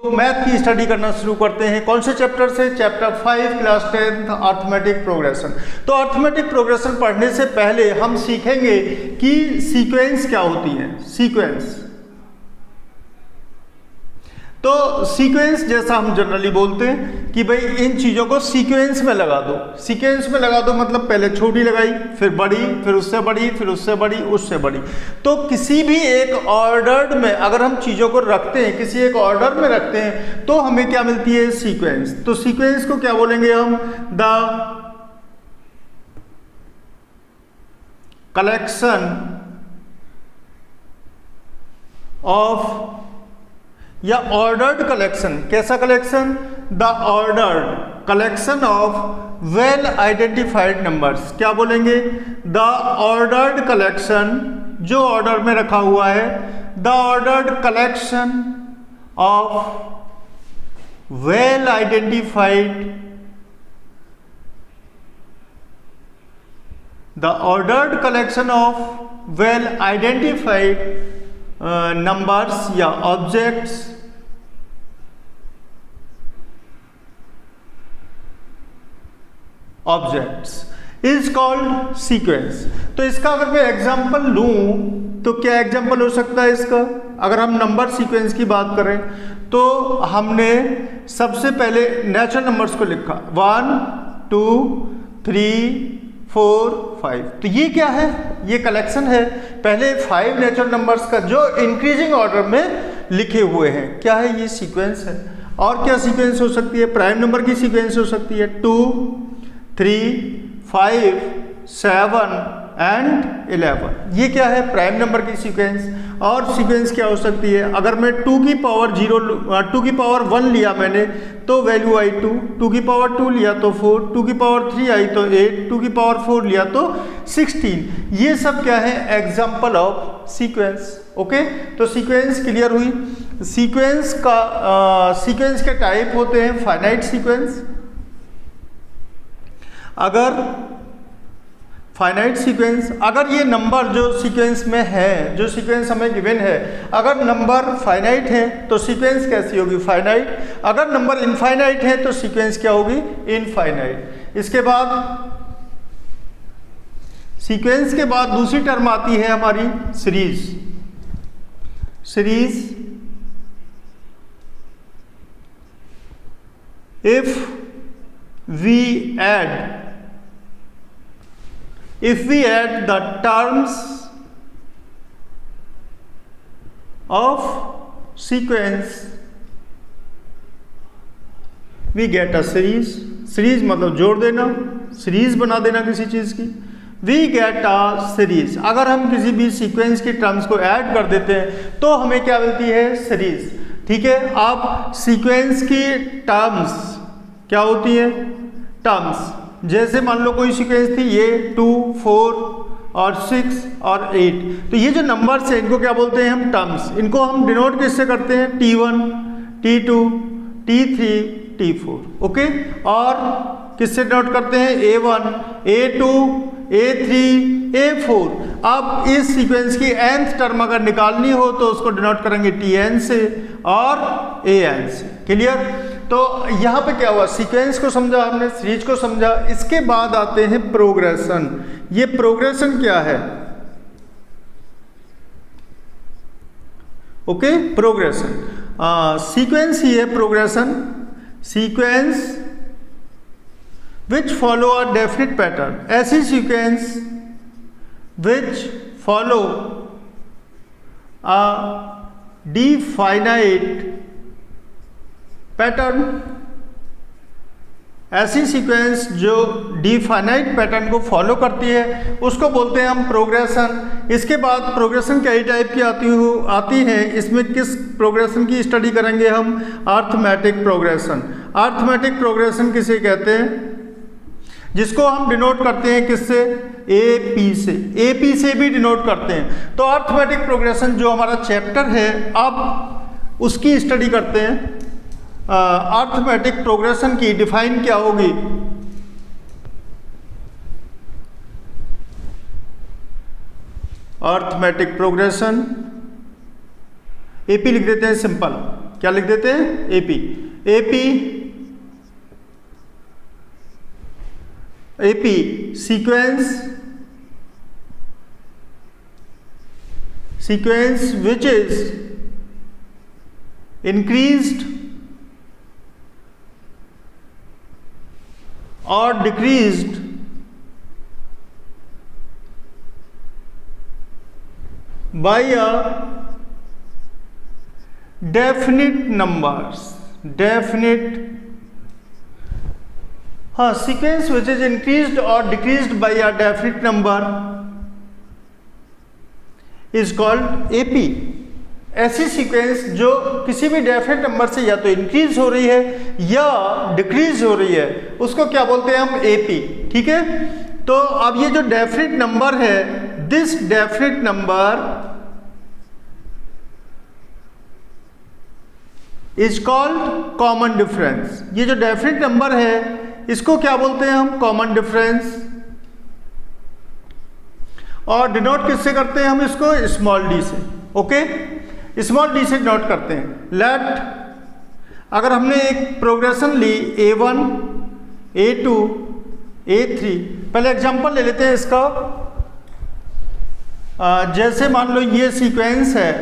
Math की study करना शुरू करते हैं। कौन से चैप्टर से? Chapter 5 class 10 arithmetic progression. तो अर्थमेटिक प्रोग्रेशन पढ़ने से पहले हम सीखेंगे कि सीक्वेंस क्या होती है। सीक्वेंस, तो सीक्वेंस जैसा हम जनरली बोलते हैं कि भाई इन चीज़ों को सीक्वेंस में लगा दो। सीक्वेंस में लगा दो मतलब पहले छोटी लगाई, फिर बड़ी, फिर उससे बड़ी, फिर उससे बड़ी, उससे बड़ी। तो किसी भी एक ऑर्डर में अगर हम चीज़ों को रखते हैं, किसी एक ऑर्डर में रखते हैं, तो हमें क्या मिलती है? सीक्वेंस। तो सीक्वेंस को क्या बोलेंगे हम? द कलेक्शन ऑफ या ऑर्डर्ड कलेक्शन। कैसा collection? The ordered collection of well identified numbers. क्या बोलेंगे? द ऑर्डर्ड कलेक्शन, जो ऑर्डर में रखा हुआ है, the ordered collection of well identified, the ordered collection of well identified numbers या ऑब्जेक्ट्स इज कॉल्ड सीक्वेंस। तो इसका अगर मैं एग्जांपल लूं तो क्या एग्जांपल हो सकता है इसका? अगर हम नंबर सीक्वेंस की बात करें तो हमने सबसे पहले नेचुरल नंबर्स को लिखा 1 2 3 4 5। तो ये क्या है? ये कलेक्शन है पहले 5 नेचुरल नंबर्स का जो इंक्रीजिंग ऑर्डर में लिखे हुए हैं। क्या है? ये सीक्वेंस है। और क्या सीक्वेंस हो सकती है? प्राइम नंबर की सीक्वेंस हो सकती है 2 3 5 7 एंड 11। ये क्या है? प्राइम नंबर की सीक्वेंस। और सीक्वेंस क्या हो सकती है? अगर मैं 2 की पावर 1 लिया मैंने तो वैल्यू आई 2, 2 की पावर 2 लिया तो 4, 2 की पावर 3 आई तो 8, 2 की पावर 4 लिया तो 16। ये सब क्या है? Example of sequence. ओके, तो सीक्वेंस क्लियर हुई। सीक्वेंस सीक्वेंस के टाइप होते हैं फाइनाइट सीक्वेंस। अगर फाइनाइट सीक्वेंस, अगर ये नंबर जो सीक्वेंस में है, जो सीक्वेंस हमें गिवन है, अगर नंबर फाइनाइट है तो सीक्वेंस कैसी होगी? फाइनाइट। अगर नंबर इनफाइनाइट है तो सीक्वेंस क्या होगी? इनफाइनाइट। इसके बाद सीक्वेंस के बाद दूसरी टर्म आती है हमारी series. Series if we add the terms of sequence we get a series। Series मतलब जोड़ देना, सीरीज बना देना किसी चीज की। we get a series। अगर हम किसी भी सीक्वेंस की टर्म्स को ऐड कर देते हैं तो हमें क्या मिलती है? सीरीज। ठीक है, आप सीक्वेंस की टर्म्स क्या होती है? टर्म्स। जैसे मान लो कोई सीक्वेंस थी ये 2 4 और 6 और 8, तो ये जो नंबर्स हैं इनको क्या बोलते हैं हम? टर्म्स। इनको हम डिनोट किससे करते हैं? T1 T2 T3 T4। Okay, और किससे डिनोट करते हैं? A1 A2 A3 A4। अब इस सीक्वेंस की nth टर्म अगर निकालनी हो तो उसको डिनोट करेंगे Tn से और An से। क्लियर? तो यहाँ पे क्या हुआ? सीक्वेंस को समझा हमने, सीरीज को समझा। इसके बाद आते हैं प्रोग्रेशन। ये प्रोग्रेशन क्या है? ओके, प्रोग्रेशन सीक्वेंस ही है progression. Sequence which follow a definite pattern. ऐसी sequence which follow a definite pattern. ऐसी सीक्वेंस जो डिफाइनाइट पैटर्न को फॉलो करती है उसको बोलते हैं हम प्रोग्रेशन। इसके बाद प्रोग्रेशन कई टाइप की आती हैं। इसमें किस प्रोग्रेशन की स्टडी करेंगे हम? Arithmetic progression. अर्थमेटिक प्रोग्रेशन किसे कहते हैं? जिसको हम डिनोट करते हैं किससे? AP से। AP से भी डिनोट करते हैं। तो अर्थमेटिक प्रोग्रेशन जो हमारा चैप्टर है अब उसकी स्टडी करते हैं। अर्थमेटिक प्रोग्रेशन की डिफाइन क्या होगी? अर्थमेटिक प्रोग्रेशन AP लिख देते हैं सिंपल। क्या लिख देते हैं, AP. AP sequence which is increased or decreased by a definite numbers, sequence which is increased or decreased by a definite number is called AP। ऐसी सीक्वेंस जो किसी भी डेफिनेट नंबर से या तो इंक्रीज हो रही है या डिक्रीज हो रही है उसको क्या बोलते हैं हम, AP। ठीक है, तो अब ये जो डेफिनेट नंबर है, this definite number is called common difference. ये जो डेफिनेट नंबर है इसको क्या बोलते हैं हम, कॉमन डिफरेंस। और डिनोट किससे करते हैं हम इसको, स्मॉल डी से। ओके, स्मॉल डी से डिनोट करते हैं। लेट, अगर हमने एक प्रोग्रेशन ली A1 A2 A3, पहले एग्जांपल ले लेते हैं इसका। जैसे मान लो ये सीक्वेंस है,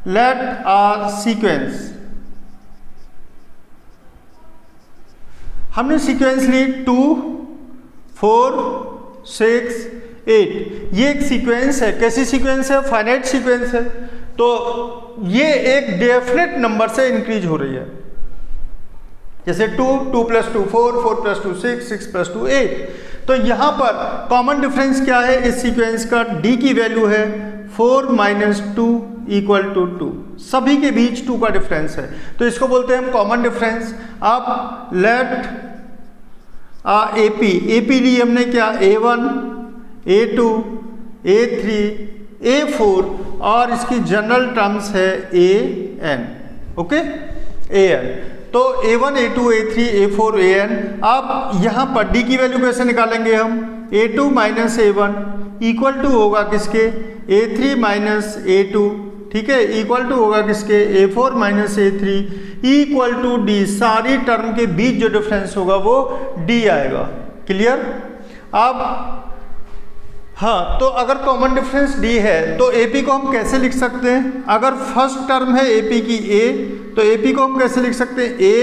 लेट आर सीक्वेंस, हमने सीक्वेंस ली 2 4 6 8। ये एक सीक्वेंस है, कैसी सीक्वेंस है, फाइनाइट सीक्वेंस है। तो ये एक डेफिनेट नंबर से इंक्रीज हो रही है, जैसे 2 2 + 2 4 4 + 2 6 6 + 2 8। तो यहां पर कॉमन डिफरेंस क्या है इस सीक्वेंस का, d की वैल्यू है 4 - 2 = 2। सभी के बीच 2 का डिफरेंस है, तो इसको बोलते हैं हम कॉमन डिफरेंस। अब लेट AP ली हमने क्या, A1 A2 A3 A4 और इसकी जनरल टर्म्स है AN। Okay, AN। तो A1 A2 A3 A4 AN। अब यहाँ पर D की वैल्यू कैसे निकालेंगे हम, A2 - A1 इक्वल टू होगा किसके, A3 - A2। ठीक है, इक्वल टू होगा किसके, A4 - A3 equal to D। सारी टर्म के बीच जो डिफरेंस होगा वो D आएगा। क्लियर। अब हाँ, तो अगर कॉमन डिफरेंस D है तो AP को हम कैसे लिख सकते हैं, अगर फर्स्ट टर्म है AP की A, तो AP को हम कैसे लिख सकते हैं, A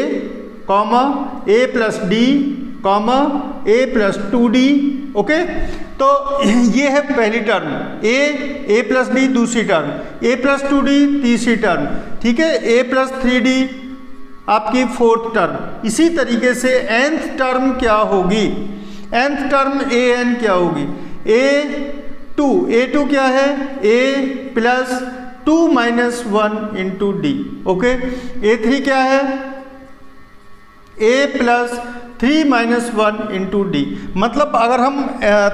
+ D, A + 2D। Okay, तो ये है पहली टर्म, A + D दूसरी टर्म, A + 2D तीसरी टर्म। ठीक है, A + 3D आपकी फोर्थ टर्म। इसी तरीके से nth टर्म क्या होगी, nth टर्म AN क्या होगी, A2 क्या है, A + 2 - 1 × D। ओके, A3 क्या है, A + 3 - 1 × D। मतलब अगर हम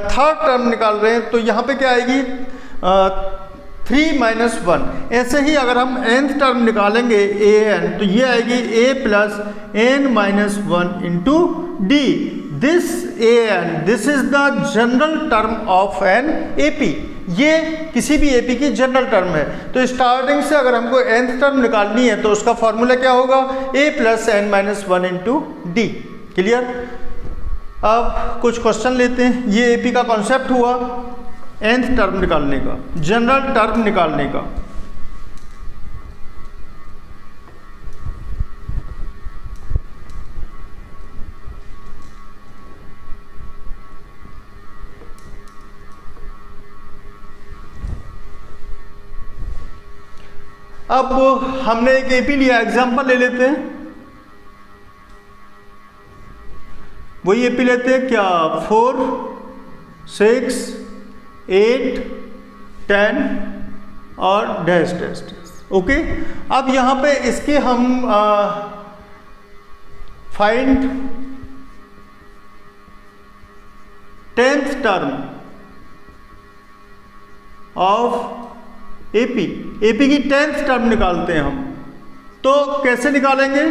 थर्ड टर्म निकाल रहे हैं तो यहाँ पे क्या आएगी, 3 - 1। ऐसे ही अगर हम nth टर्म निकालेंगे AN, तो ये आएगी A + n - 1 × D। This AN, this is the general term of an AP। ये किसी भी AP की जनरल टर्म है। तो स्टार्टिंग से अगर हमको nth टर्म निकालनी है तो उसका फॉर्मूला क्या होगा, A + n - 1 × D। क्लियर। अब कुछ क्वेश्चन लेते हैं। ये AP का कॉन्सेप्ट हुआ nth टर्म निकालने का, जनरल टर्म निकालने का। अब हमने एक AP लिया, एग्जांपल ले लेते हैं। वही AP लेते हैं क्या, 4 6 8 10 और डैश डैश डैश। ओके, अब यहाँ पे इसके हम find 10th term of AP की 10th टर्म निकालते हैं हम। तो कैसे निकालेंगे,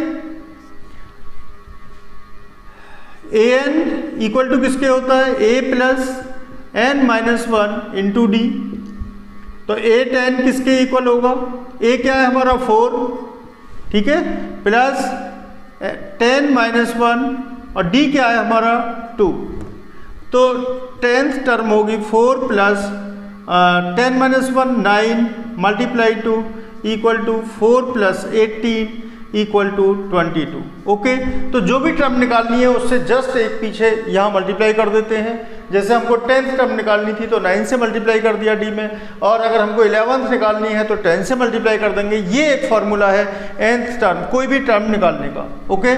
AN इक्वल टू किसके होता है, A + n - 1 × D। तो 8n किसके इक्वल होगा, A क्या है हमारा 4, ठीक है, प्लस 10 माइनस 1 और d क्या है हमारा 2, तो 10th टर्म होगी 4 plus 10 minus 1 9 multiply 2 equal to 4 plus 18 equal to 22। Okay, तो जो भी टर्म निकालनी है उससे जस्ट एक पीछे यहाँ मल्टीप्लाई कर देते हैं। जैसे हमको 10th टर्म निकालनी थी तो 9 से मल्टीप्लाई कर दिया d में, और अगर हमको 11th निकालनी है तो 10 से मल्टीप्लाई कर देंगे। ये एक फॉर्मूला है nth टर्म, कोई भी टर्म निकालने का। ओके,